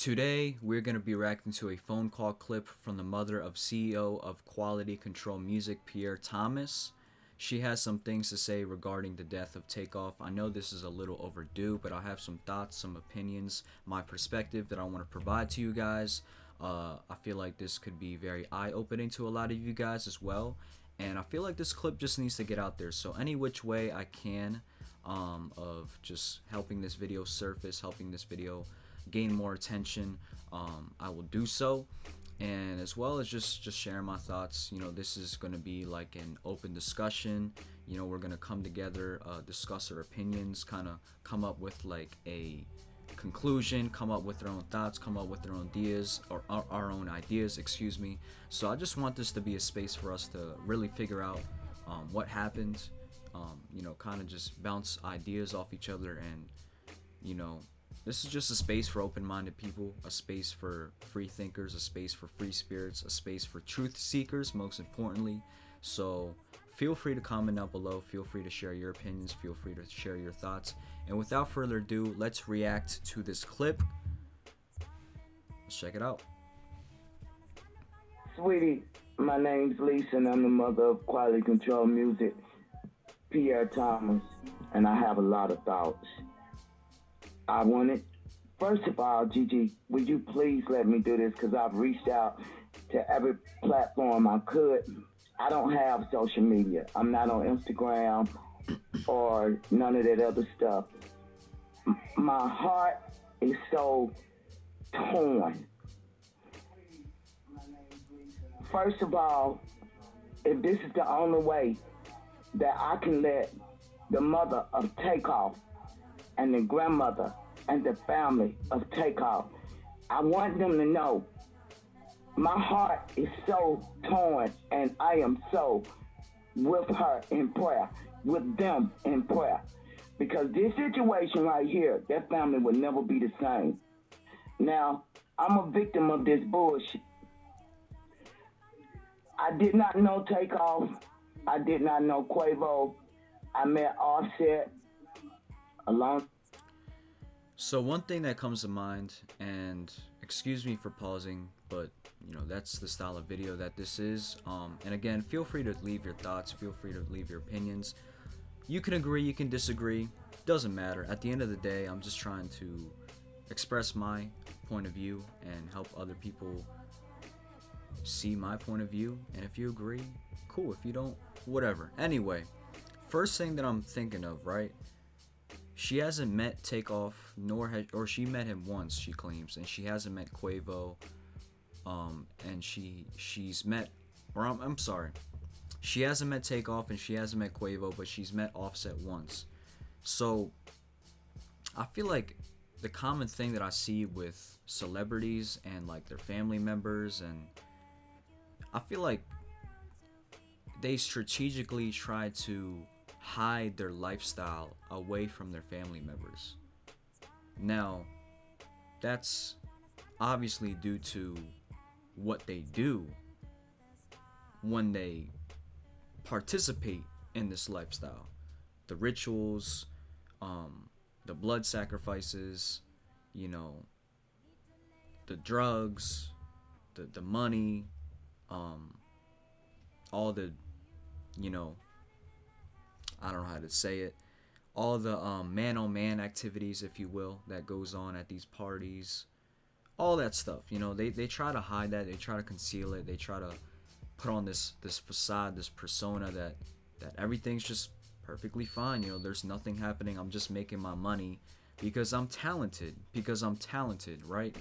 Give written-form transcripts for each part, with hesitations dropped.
Today, we're going to be reacting to a phone call clip from the mother of CEO of Quality Control Music, Pierre Thomas. She has some things to say regarding the death of Takeoff. I know this is a little overdue, but I have some thoughts, some opinions, my perspective that I want to provide to you guys. I feel like this could be very eye-opening to a lot of you guys as well. And I feel like this clip just needs to get out there. So any which way I can of just helping this video surface, helping this video gain more attention, I will do so. And as well as just sharing my thoughts. This is going to be like an open discussion. We're going to come together, discuss our opinions, kind of come up with like a conclusion, come up with their own thoughts, come up with their own ideas, or our own ideas, excuse me. So I just want this to be a space for us to really figure out what happened, kind of just bounce ideas off each other. And this is just a space for open-minded people, a space for free thinkers, a space for free spirits, a space for truth seekers, most importantly. So feel free to comment down below, feel free to share your opinions, feel free to share your thoughts. And without further ado, let's react to this clip. Let's check it out. Sweetie, my name's Lisa and I'm the mother of Quality Control Music, Pierre Thomas, and I have a lot of thoughts. I wanted, first of all, Gigi, would you please let me do this, because I've reached out to every platform I could. I don't have social media. I'm not on Instagram or none of that other stuff. My heart is so torn. First of all, if this is the only way that I can let the mother of Takeoff and the grandmother and the family of Takeoff, I want them to know my heart is so torn, and I am so with her in prayer, with them in prayer. Because this situation right here, that family will never be the same. Now, I'm a victim of this bullshit. I did not know Takeoff. I did not know Quavo. I met Offset alone. So one thing that comes to mind, and excuse me for pausing, but that's the style of video that this is. And again, feel free to leave your thoughts, feel free to leave your opinions. You can agree, you can disagree, doesn't matter. At the end of the day, I'm just trying to express my point of view and help other people see my point of view. And if you agree, cool. If you don't, whatever. Anyway, first thing that I'm thinking of, right? She hasn't met Takeoff, or she met him once, she claims, and she hasn't met Quavo. And she's met, or I'm sorry, she hasn't met Takeoff and she hasn't met Quavo, but she's met Offset once. So I feel like the common thing that I see with celebrities and like their family members, and I feel like they strategically try to hide their lifestyle away from their family members. Now, that's obviously due to what they do when they participate in this lifestyle. The rituals, the blood sacrifices, the drugs, the money, all the, I don't know how to say it, all the man-on-man activities, if you will, that goes on at these parties, all that stuff. They try to hide that, they try to conceal it, they try to put on this facade, this persona that everything's just perfectly fine. There's nothing happening, I'm just making my money because I'm talented, right?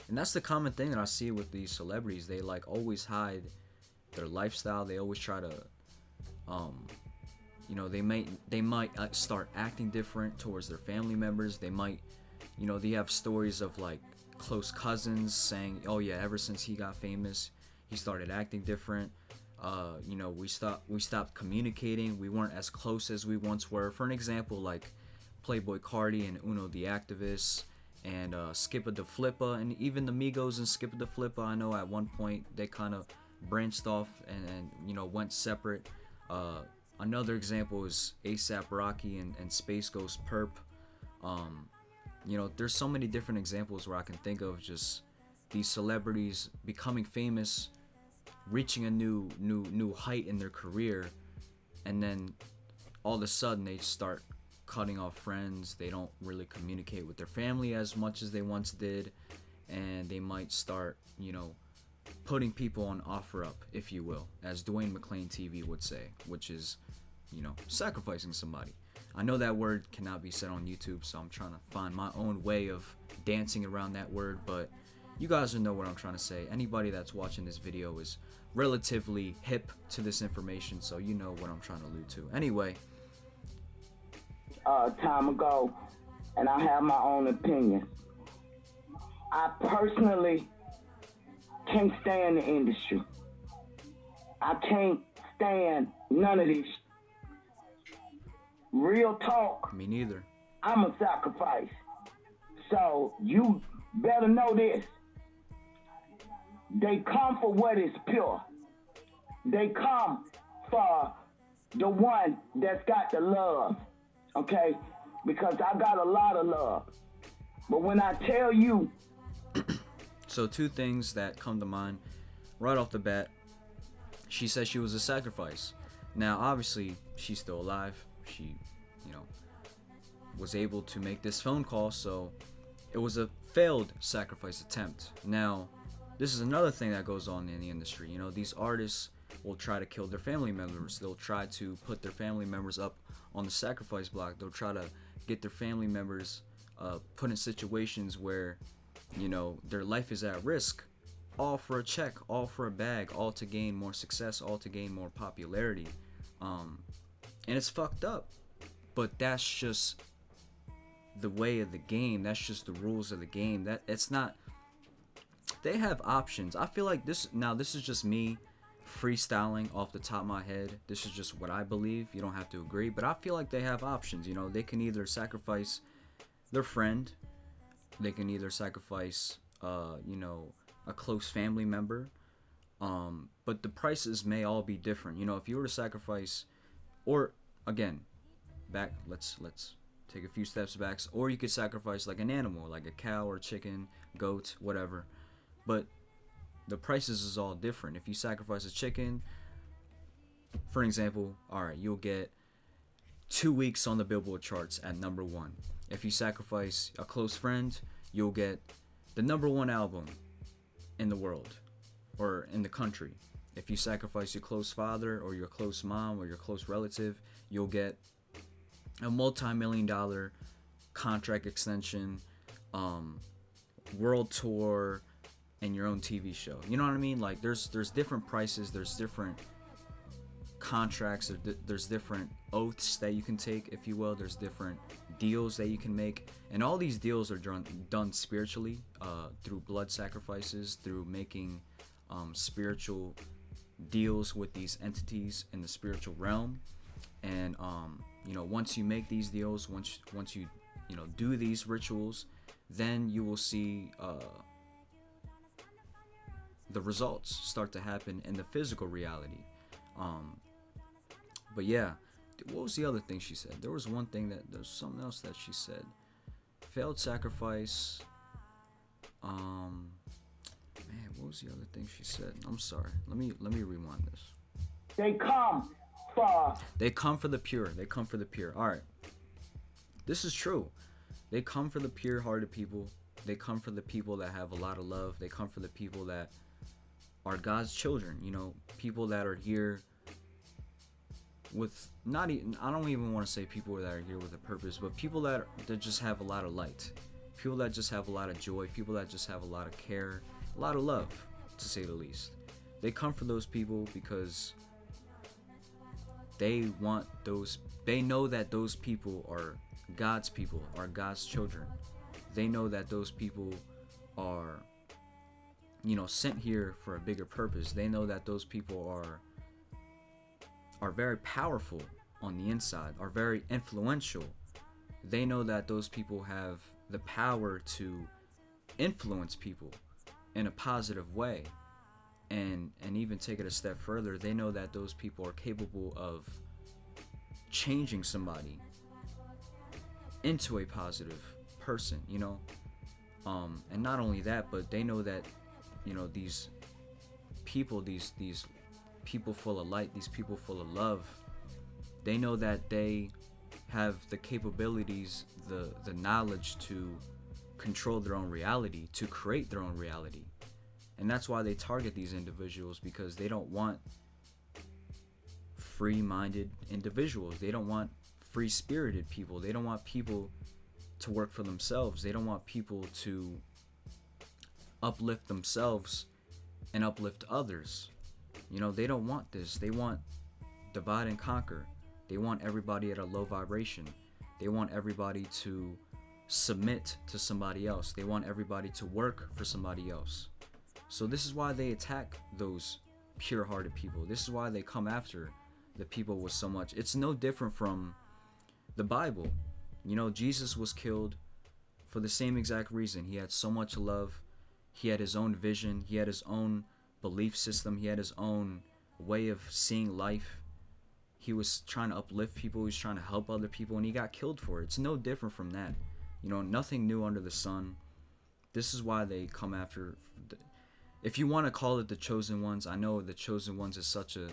And that's the common thing that I see with these celebrities. They like always hide their lifestyle. They always try to they might start acting different towards their family members. They might, they have stories of like close cousins saying, oh yeah, ever since he got famous, he started acting different. We stopped communicating. We weren't as close as we once were. For an example, like Playboy Cardi and Uno the Activist, and Skippa da Flippa, and even the Migos and Skippa da Flippa. I know at one point they kind of branched off and went separate. Another example is ASAP Rocky and Space Ghost Perp. You know, there's so many different examples where I can think of just these celebrities becoming famous, reaching a new height in their career, and then all of a sudden they start cutting off friends. They don't really communicate with their family as much as they once did, and they might start, you know, putting people on offer up, if you will, as Dwayne McClain TV would say, which is, you know, sacrificing somebody. I know that word cannot be said on YouTube, so I'm trying to find my own way of dancing around that word, but you guys will know what I'm trying to say. Anybody that's watching this video is relatively hip to this information, so you know what I'm trying to allude to. Anyway. Time ago, and I have my own opinion. I personally can't stand the industry. I can't stand none of these. Real talk. Me neither. I'm a sacrifice. So you better know this. They come for what is pure. They come for the one that's got the love. Okay? Because I got a lot of love. But when I tell you... So 2 things that come to mind right off the bat. She said she was a sacrifice. Now, obviously, she's still alive. She, you know, was able to make this phone call, so it was a failed sacrifice attempt. Now, this is another thing that goes on in the industry. You know, these artists will try to kill their family members. They'll try to put their family members up on the sacrifice block. They'll try to get their family members put in situations where, you know, their life is at risk, all for a check, all for a bag, all to gain more success, all to gain more popularity. And it's fucked up, but that's just the way of the game. That's just the rules of the game. That it's not. They have options. I feel like this is just me freestyling off the top of my head. This is just what I believe. You don't have to agree, but I feel like they have options. You know, they can either sacrifice their friend, they can either sacrifice, you know, a close family member. But the prices may all be different. You know, if you were to sacrifice, or again, back, let's take a few steps back. Or you could sacrifice like an animal, like a cow or chicken, goat, whatever. But the prices is all different. If you sacrifice a chicken, for example, all right, you'll get 2 weeks on the Billboard charts at #1. If you sacrifice a close friend, you'll get the #1 album in the world or in the country. If you sacrifice your close father or your close mom or your close relative, you'll get a multi-million-dollar contract extension, world tour, and your own TV show. You know what I mean? Like there's different prices, there's different contracts, there's different oaths that you can take, if you will. There's different deals that you can make, and all these deals are done spiritually, through blood sacrifices, through making spiritual deals with these entities in the spiritual realm. And you know, once you make these deals, once you do these rituals, then you will see the results start to happen in the physical reality. But yeah, what was the other thing she said? There was something else that she said. Failed sacrifice. Man, what was the other thing she said? I'm sorry. Let me rewind this. They come for the pure. They come for the pure. All right. This is true. They come for the pure-hearted people. They come for the people that have a lot of love. They come for the people that are God's children. You know, people that are here with I don't even want to say people that are here with a purpose, but people that just have a lot of light. People that just have a lot of joy. People that just have a lot of care, a lot of love, to say the least. They come for those people because they know that those people are God's people, are God's children. They know that those people are, you know, sent here for a bigger purpose. They know that those people are very powerful on the inside, are very influential. They know that those people have the power to influence people in a positive way. And even take it a step further, they know that those people are capable of changing somebody into a positive person, you know. And not only that, but they know that, you know, these people full of light, these people full of love, they know that they have the capabilities, the knowledge to control their own reality, to create their own reality. And that's why they target these individuals, because they don't want free-minded individuals. They don't want free-spirited people. They don't want people to work for themselves. They don't want people to uplift themselves and uplift others. You know, they don't want this. They want divide and conquer. They want everybody at a low vibration. They want everybody to submit to somebody else. They want everybody to work for somebody else. So this is why they attack those pure-hearted people. This is why they come after the people with so much. It's no different from the Bible. You know, Jesus was killed for the same exact reason. He had so much love. He had his own vision. He had his own belief system. He had his own way of seeing life. He was trying to uplift people. He was trying to help other people, and he got killed for it. It's no different from that. You know, nothing new under the sun. This is why they come after. If you want to call it the chosen ones, I know the chosen ones is such a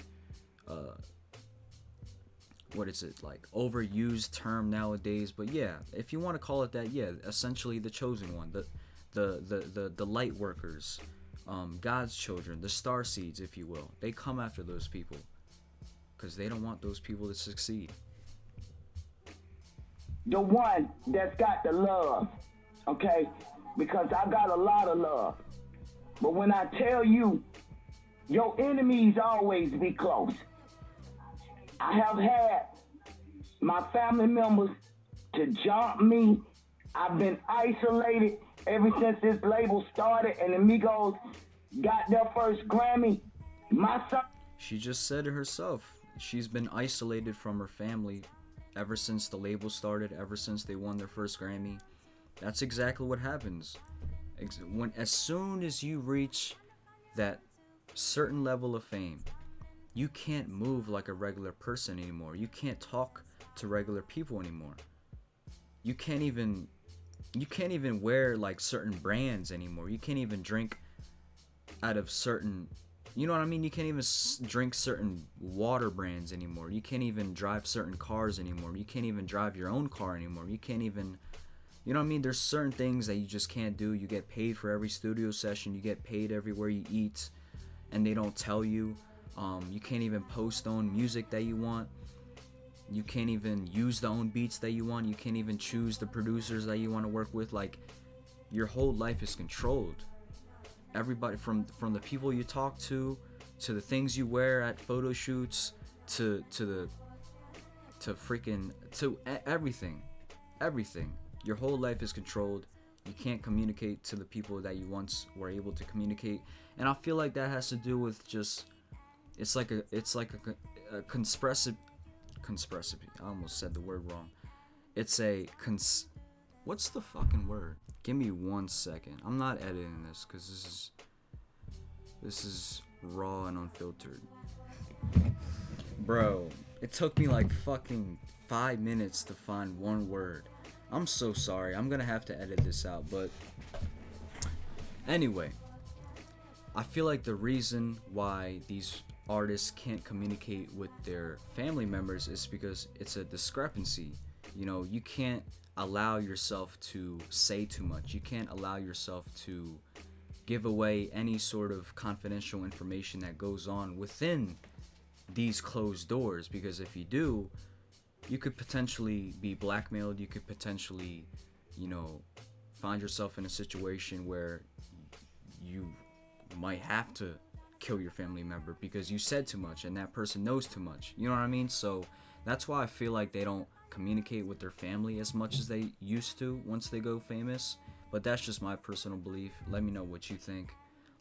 what is it, like, overused term nowadays, but yeah, if you want to call it that, yeah, essentially the chosen one, the light workers, God's children, the star seeds, if you will. They come after those people because they don't want those people to succeed. The one that's got the love, okay? Because I got a lot of love. But when I tell you, your enemies always be close. I have had my family members to jump me. I've been isolated ever since this label started and the Migos got their first Grammy. My son... She just said it herself. She's been isolated from her family ever since the label started, ever since they won their first Grammy. That's exactly what happens. As soon as you reach that certain level of fame, you can't move like a regular person anymore. You can't talk to regular people anymore. You can't even wear like certain brands anymore. You can't even drink out of certain, you know what I mean? You can't even drink certain water brands anymore. You can't even drive certain cars anymore. You can't even drive your own car anymore. You can't even, you know what I mean? There's certain things that you just can't do. You get paid for every studio session. You get paid everywhere you eat, and they don't tell you. You can't even post own music that you want. You can't even use the own beats that you want. You can't even choose the producers that you want to work with. Like, your whole life is controlled. Everybody, from the people you talk to the things you wear at photo shoots, to everything. Your whole life is controlled. You can't communicate to the people that you once were able to communicate. And I feel like that has to do with just, it's like a conspiracy. I almost said the word wrong. It's a what's the fucking word? Give me 1 second. I'm not editing this because this is raw and unfiltered. Bro, it took me like fucking 5 minutes to find one word. I'm so sorry. I'm gonna have to edit this out, but anyway, I feel like the reason why these artists can't communicate with their family members is because it's a discrepancy. You know, you can't allow yourself to say too much. You can't allow yourself to give away any sort of confidential information that goes on within these closed doors, because if you do, you could potentially be blackmailed. You could potentially, you know, find yourself in a situation where you might have to kill your family member because you said too much and that person knows too much. You know what I mean? So that's why I feel like they don't communicate with their family as much as they used to once they go famous. But that's just my personal belief. Let me know what you think.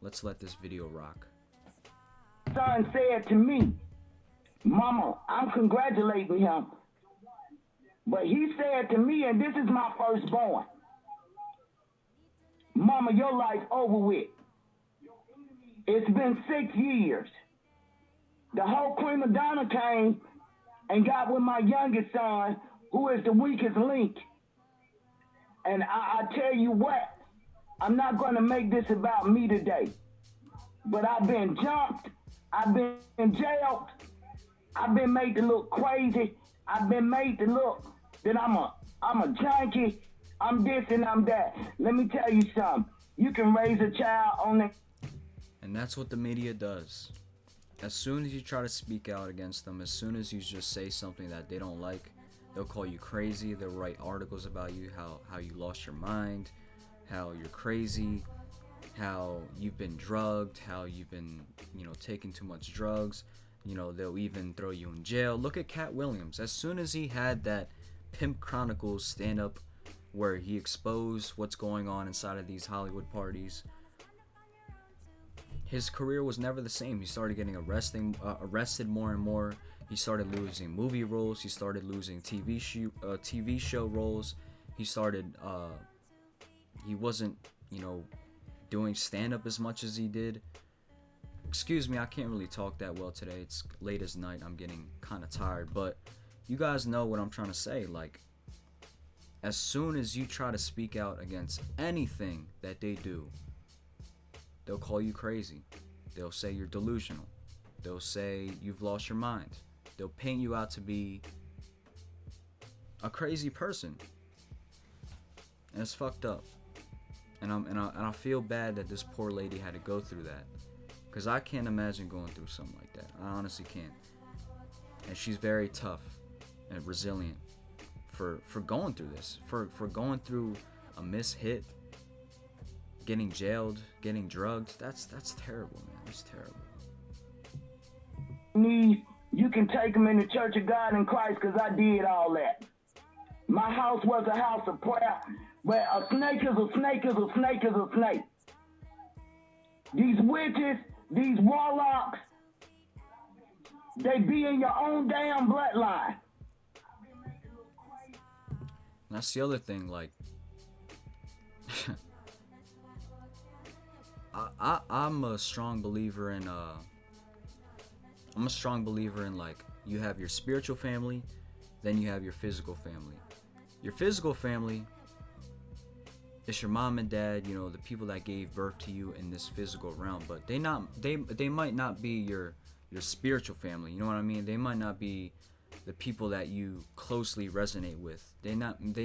Let's let this video rock. Son said to me, Mama, I'm congratulating him. But he said to me, and this is my firstborn, Mama, your life over with. It's been 6 years. The whole prima donna came and got with my youngest son, who is the weakest link. And I tell you what, I'm not going to make this about me today, but I've been jumped, I've been jailed, I've been made to look crazy, I've been made to look that I'm a junkie, I'm this and I'm that. Let me tell you something. You can raise a child on it. And that's what the media does. As soon as you try to speak out against them, as soon as you just say something that they don't like, they'll call you crazy. They'll write articles about you, how you lost your mind, how you're crazy, how you've been drugged, how you've been, taking too much drugs. They'll even throw you in jail. Look at Cat Williams. As soon as he had that Pimp Chronicles stand-up where he exposed what's going on inside of these Hollywood parties, his career was never the same. He started getting arrested more and more. He started losing movie roles. He started losing TV show roles. He started, he wasn't, doing stand-up as much as he did. Excuse me, I can't really talk that well today. It's late as night. I'm getting kind of tired. But you guys know what I'm trying to say. Like, as soon as you try to speak out against anything that they do, they'll call you crazy. They'll say you're delusional. They'll say you've lost your mind. They'll paint you out to be a crazy person. And it's fucked up. And I feel bad that this poor lady had to go through that. Because I can't imagine going through something like that. I honestly can't. And she's very tough and resilient for going through this. For going through a mishit, getting jailed, getting drugged. That's terrible, man. That's terrible. You can take them in the Church of God in Christ, because I did all that. My house was a house of prayer, where a snake is a snake is a snake is a snake. These witches, these warlocks, they be in your own damn bloodline. That's the other thing, like, I'm a strong believer in like, you have your spiritual family, then you have your physical family. Your physical family, it's your mom and dad, the people that gave birth to you in this physical realm, but they might not be your spiritual family. You know what I mean? They might not be the people that you closely resonate with. They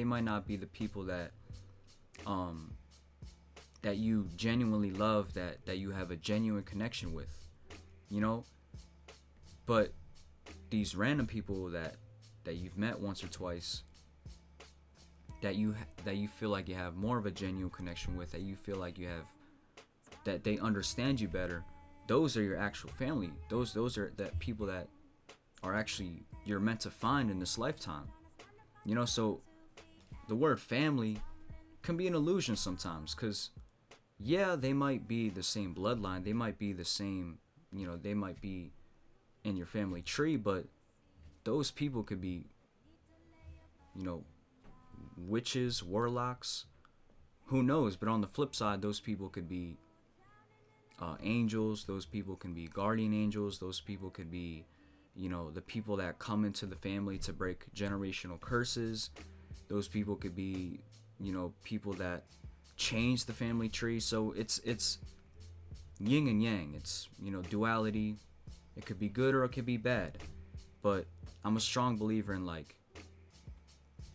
might not be the people that that you genuinely love, that you have a genuine connection with, but these random people that you've met once or twice, that you feel like you have more of a genuine connection with, that you feel like that they understand you better, those are your actual family. Those are that people that are actually you're meant to find in this lifetime. So the word family can be an illusion sometimes, because yeah, they might be the same bloodline, they might be the same, they might be in your family tree, but those people could be, witches, warlocks, who knows? But on the flip side, those people could be angels, those people can be guardian angels, those people could be, the people that come into the family to break generational curses, those people could be, people that change the family tree. So it's yin and yang. It's, duality. It could be good or it could be bad. But I'm a strong believer in, like,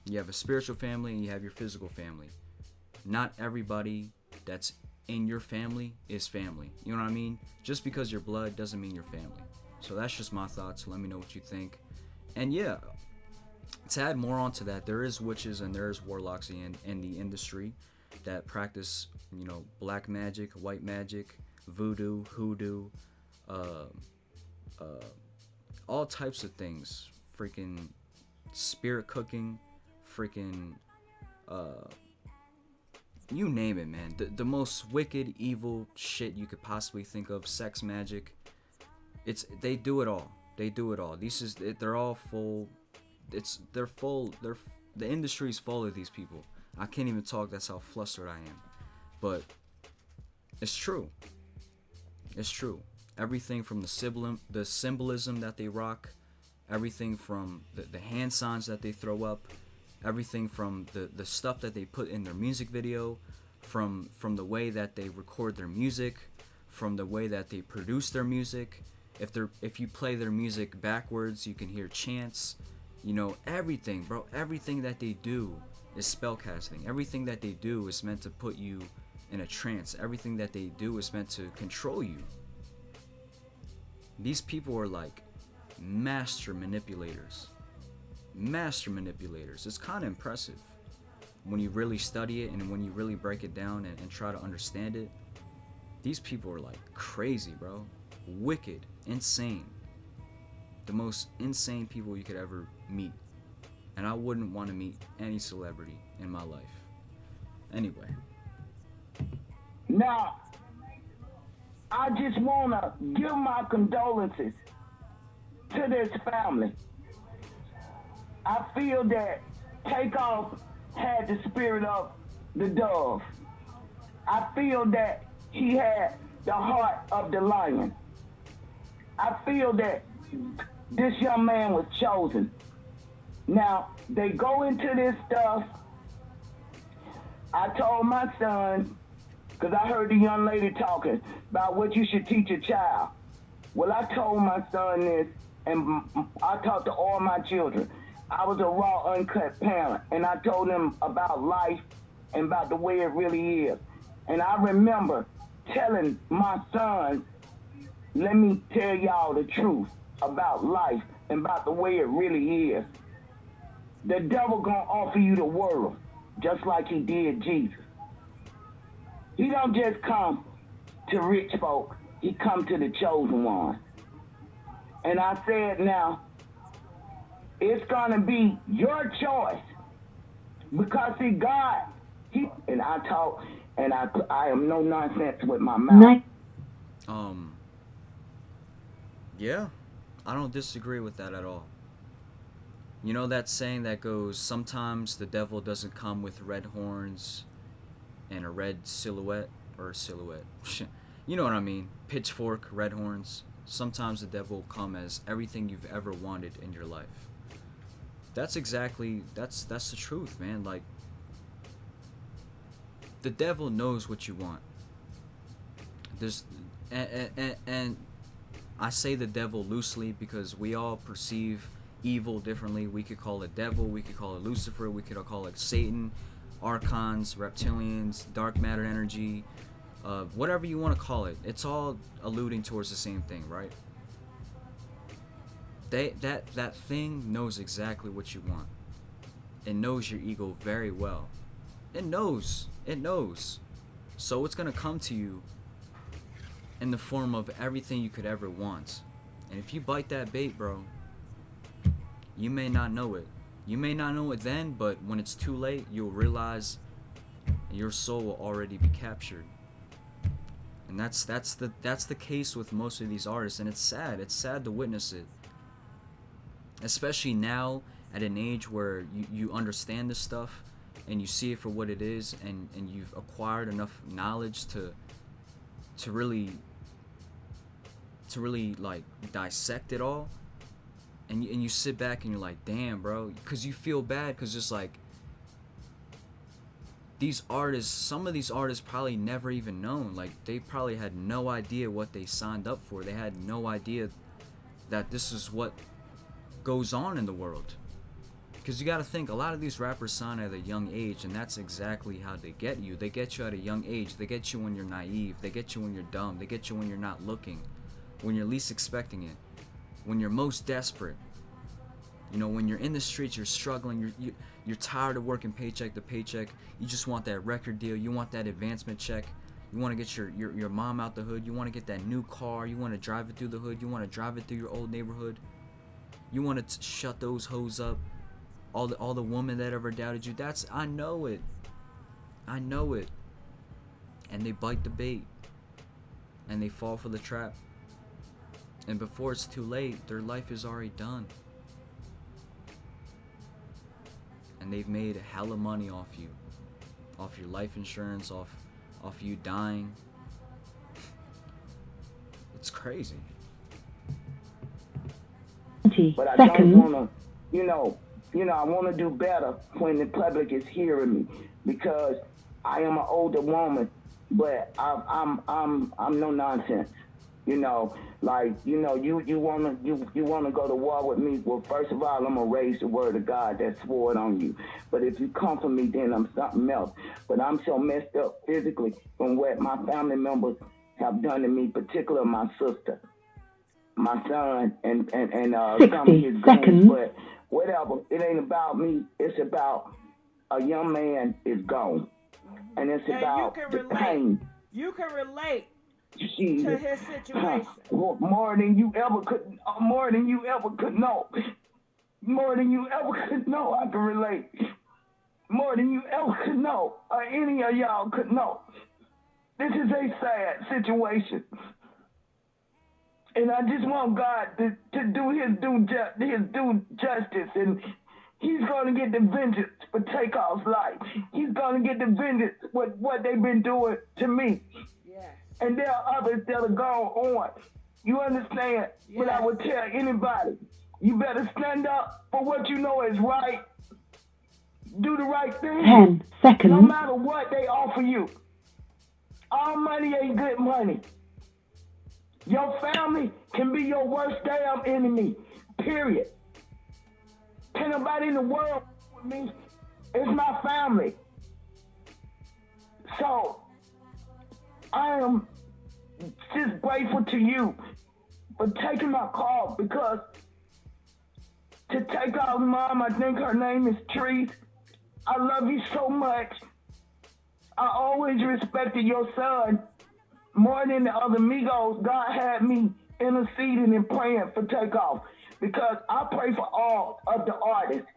you have a spiritual family and you have your physical family. Not everybody that's in your family is family. You know what I mean? Just because you're blood doesn't mean you're family. So that's just my thoughts. Let me know what you think. And yeah, to add more onto that, there is witches and there is warlocks in the industry that practice, black magic, white magic, voodoo, hoodoo, all types of things. Freaking spirit cooking, freaking you name it, man. The most wicked, evil shit you could possibly think of. Sex magic. They do it all. They do it all. They're all full. The industry's full of these people. I can't even talk. That's how flustered I am. But it's true. It's true. Everything from the symbolism that they rock, everything from the hand signs that they throw up, Everything from the stuff that they put in their music video, from the way that they record their music, from the way that they produce their music. If you play their music backwards, you can hear chants. You know, everything, bro. Everything that they do is spellcasting. Everything that they do is meant to put you in a trance. Everything that they do is meant to control you. These people are like master manipulators. Master manipulators. It's kind of impressive when you really study it and when you really break it down and try to understand it. These people are like crazy, bro. Wicked, insane. The most insane people you could ever meet. And I wouldn't want to meet any celebrity in my life. Anyway. Now, I just want to give my condolences to this family. I feel that Takeoff had the spirit of the dove. I feel that he had the heart of the lion. I feel that this young man was chosen. Now, they go into this stuff. I told my son, because I heard the young lady talking about what you should teach a child. Well, I told my son this, and I talked to all my children. I was a raw, uncut parent, and I told them about life and about the way it really is. And I remember telling my son, let me tell y'all the truth about life and about the way it really is. The devil gonna offer you the world, just like he did Jesus. He don't just come to rich folk, he come to the chosen one. And I said now, it's gonna be your choice. Because see, God, and I talk, and I am no nonsense with my mouth. Yeah, I don't disagree with that at all. You know that saying that goes, sometimes the devil doesn't come with red horns and a red silhouette, or silhouette. You know what I mean? Pitchfork, red horns. Sometimes the devil will come as everything you've ever wanted in your life. That's the truth, man. Like, the devil knows what you want. And I say the devil loosely because we all perceive evil differently. We could call it devil, we could call it Lucifer, we could call it Satan, archons, reptilians, dark matter energy, whatever you want to call it. It's all alluding towards the same thing, right? That thing knows exactly what you want. It knows your ego very well. It knows. So it's gonna come to you in the form of everything you could ever want. And if you bite that bait, bro, you may not know it. You may not know it then, but when it's too late, you'll realize your soul will already be captured. And that's the case with most of these artists, and it's sad. It's sad to witness it. Especially now at an age where you understand this stuff and you see it for what it is, and you've acquired enough knowledge to really like dissect it all, and you sit back and you're like, damn, bro, because you feel bad, because just like these artists, some of these artists probably never even known, like they probably had no idea what they signed up for. They had no idea that this is what goes on in the world. Because you got to think, a lot of these rappers sign at a young age, and that's exactly how they get you. They get you at a young age. They get you when you're naive. They get you when you're dumb. They get you when you're not looking, when you're least expecting it, when you're most desperate. You know, when you're in the streets, you're struggling, you're tired of working paycheck to paycheck. You just want that record deal. You want that advancement check. You want to get your mom out the hood. You want to get that new car. You want to drive it through the hood. You want to drive it through your old neighborhood. You want to shut those hoes up. All the women that ever doubted you. I know it. And they bite the bait. And they fall for the trap. And before it's too late, their life is already done. And they've made hella money off you. Off your life insurance, off you dying. It's crazy. But I don't want to, I want to do better when the public is hearing me because I am an older woman, but I'm no nonsense. Like you wanna go to war with me. Well, first of all, I'm gonna raise the word of God that swore it on you. But if you come for me, then I'm something else. But I'm so messed up physically from what my family members have done to me, particularly my sister, my son, and some of 60 his goons. seconds. But whatever, it ain't about me. It's about a young man is gone, and it's And about the pain. You can relate to Jesus. his situation. More than you ever could. More than you ever could know. More than you ever could know. I can relate. More than you ever could know, or any of y'all could know. This is a sad situation, and I just want God to do his due justice, and he's going to get the vengeance for Takeoff's life. He's going to get the vengeance for what they've been doing to me. Yes. And there are others that are going on. You understand? Yes. But I would tell anybody, you better stand up for what you know is right. Do the right thing. 10 seconds. No matter what they offer you. All money ain't good money. Your family can be your worst damn enemy. Period. Can nobody in the world with me? It's my family. So I am just grateful to you for taking my call, because to Takeoff's mom, I think her name is Trees. I love you so much. I always respected your son more than the other Migos. God had me interceding and praying for Takeoff, because I pray for all of the artists.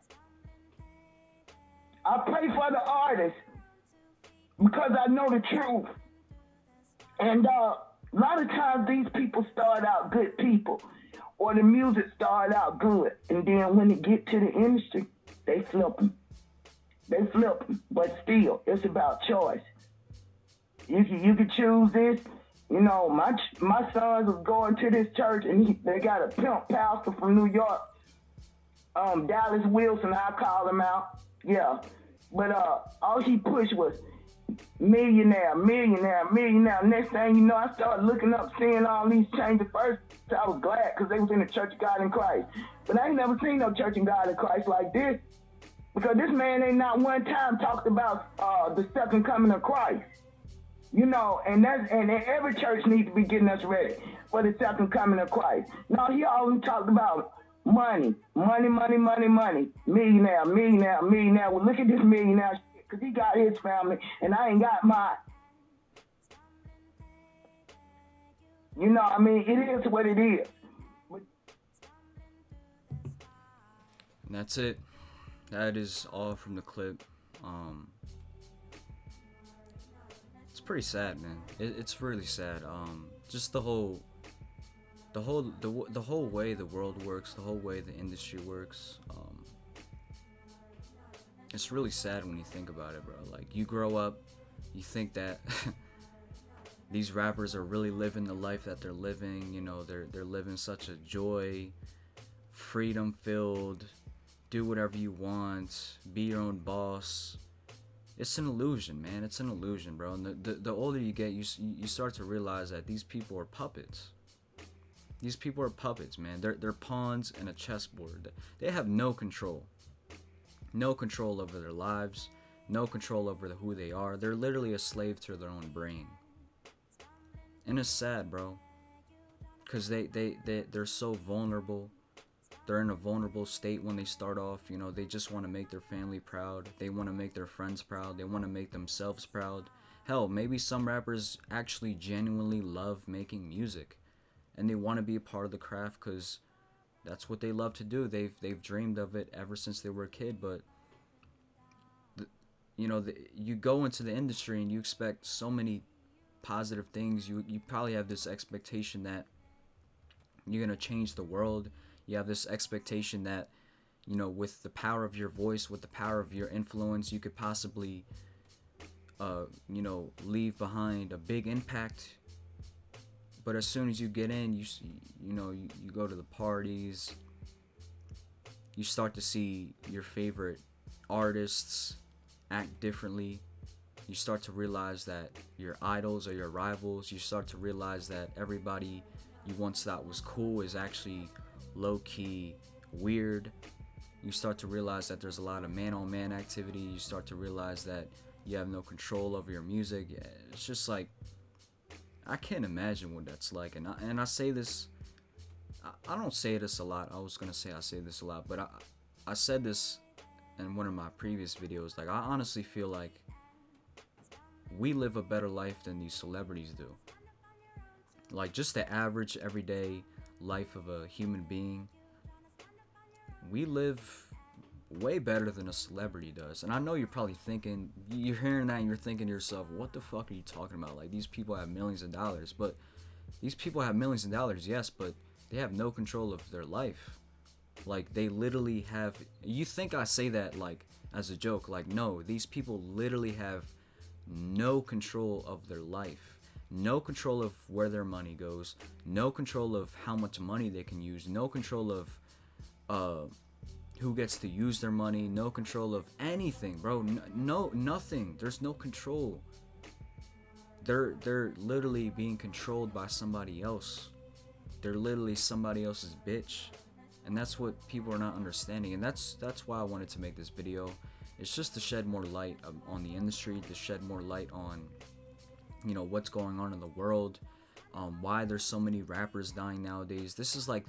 I pray for the artists because I know the truth. And a lot of times these people start out good people, or the music start out good, and then when they get to the industry, they flip them. They flip them. But still, it's about choice. You can choose this. My sons was going to this church, and they got a pimp pastor from New York, Dallas Wilson. I call him out. Yeah, but all he pushed was millionaire. Next thing you know, I started looking up, seeing all these changes. First, I was glad because they was in the Church of God in Christ. But I ain't never seen no Church of God in Christ like this, because this man ain't not one time talked about the second coming of Christ. And every church needs to be getting us ready for the second coming of Christ. No, he always talked about money. Millionaire. Well, look at this millionaire shit, because he got his family, and I ain't got mine. It is what it is. And that's it. That is all from the clip. It's pretty sad, man. It's really sad. Just the whole way the world works, the whole way the industry works. It's really sad when you think about it, bro. Like, you grow up, you think that these rappers are really living the life that they're living. They're living such a joy, freedom-filled, do whatever you want, be your own boss. It's an illusion, man. It's an illusion, bro. And the older you get, you start to realize that these people are puppets. These people are puppets, man. They're pawns in a chessboard. They have no control. No control over their lives. No control over who they are. They're literally a slave to their own brain. And it's sad, bro. Because they're so vulnerable. They're in a vulnerable state when they start off. They just want to make their family proud. They want to make their friends proud. They want to make themselves proud. Hell, maybe some rappers actually genuinely love making music, and they want to be a part of the craft because that's what they love to do. They've dreamed of it ever since they were a kid. But you go into the industry and you expect so many positive things. You probably have this expectation that you're gonna change the world. You have this expectation that, with the power of your voice, with the power of your influence, you could possibly, leave behind a big impact. But as soon as you get in, you go to the parties, you start to see your favorite artists act differently. You start to realize that your idols are your rivals. You start to realize that everybody you once thought was cool is actually low-key weird. You start to realize that there's a lot of man-on-man activity. You start to realize that you have no control over your music. It's just like, I can't imagine what that's like. And I say this, I don't say this a lot. I was gonna say I say this a lot, but I said this in one of my previous videos. Like, I honestly feel like we live a better life than these celebrities do. Like, just the average everyday life of a human being, we live way better than a celebrity does. And I know you're probably thinking, you're hearing that and you're thinking to yourself, what the fuck are you talking about? Like, these people have millions of dollars. But these people have millions of dollars, yes, but they have no control of their life. Like, they literally have, you think I say that like as a joke. Like, no, these people literally have no control of their life, no control of where their money goes, no control of how much money they can use, no control of who gets to use their money, no control of anything, bro. No, nothing. There's no control. They're literally being controlled by somebody else. They're literally somebody else's bitch. And that's what people are not understanding. And that's why I wanted to make this video. It's just to shed more light on the industry, to shed more light on, you know, what's going on in the world, why there's so many rappers dying nowadays. This is like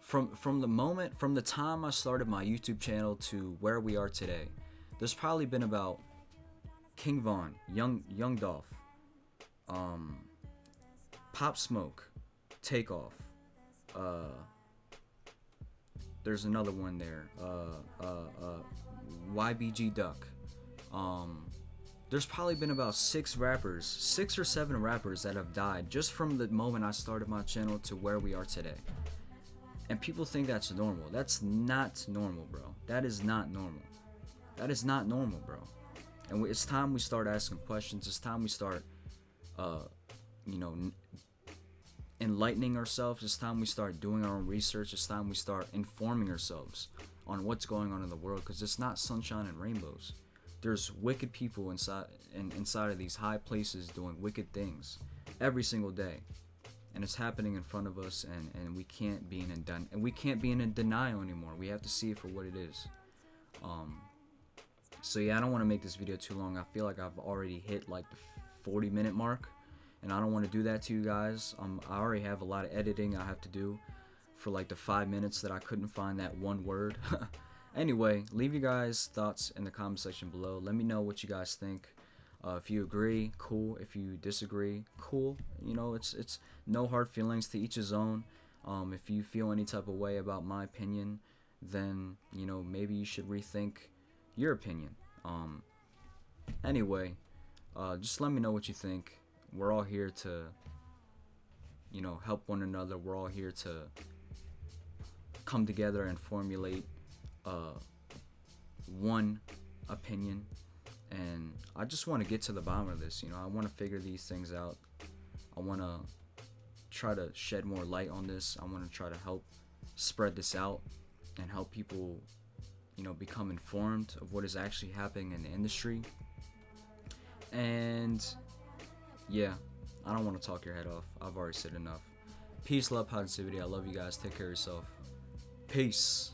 from the time I started my YouTube channel to where we are today, there's probably been about King Von, Young Dolph, Pop Smoke, Takeoff, there's another one there, YBG Duck. There's probably been about 6 or 7 rappers that have died just from the moment I started my channel to where we are today. And people think that's normal. That's not normal, bro. That is not normal. That is not normal, bro. And it's time we start asking questions. It's time we start, you know, enlightening ourselves. It's time we start doing our own research. It's time we start informing ourselves on what's going on in the world, because it's not sunshine and rainbows. There's wicked people inside of these high places doing wicked things every single day, and it's happening in front of us, and we can't be in denial anymore. We have to see it for what it is. So yeah, I don't want to make this video too long. I feel like I've already hit like the 40-minute mark, and I don't want to do that to you guys. I already have a lot of editing I have to do for like the 5 minutes that I couldn't find that one word. Anyway, leave your guys' thoughts in the comment section below. Let me know what you guys think. If you agree, cool. If you disagree, cool. You know, it's no hard feelings, to each his own. If you feel any type of way about my opinion, then, you know, maybe you should rethink your opinion. Anyway, just let me know what you think. We're all here to, you know, help one another. We're all here to come together and formulate one opinion. And I just want to get to the bottom of this. You know, I want to figure these things out. I want to try to shed more light on this. I want to try to help spread this out and help people, you know, become informed of what is actually happening in the industry. And yeah, I don't want to talk your head off. I've already said enough. Peace, love, positivity. I love you guys. Take care of yourself. Peace.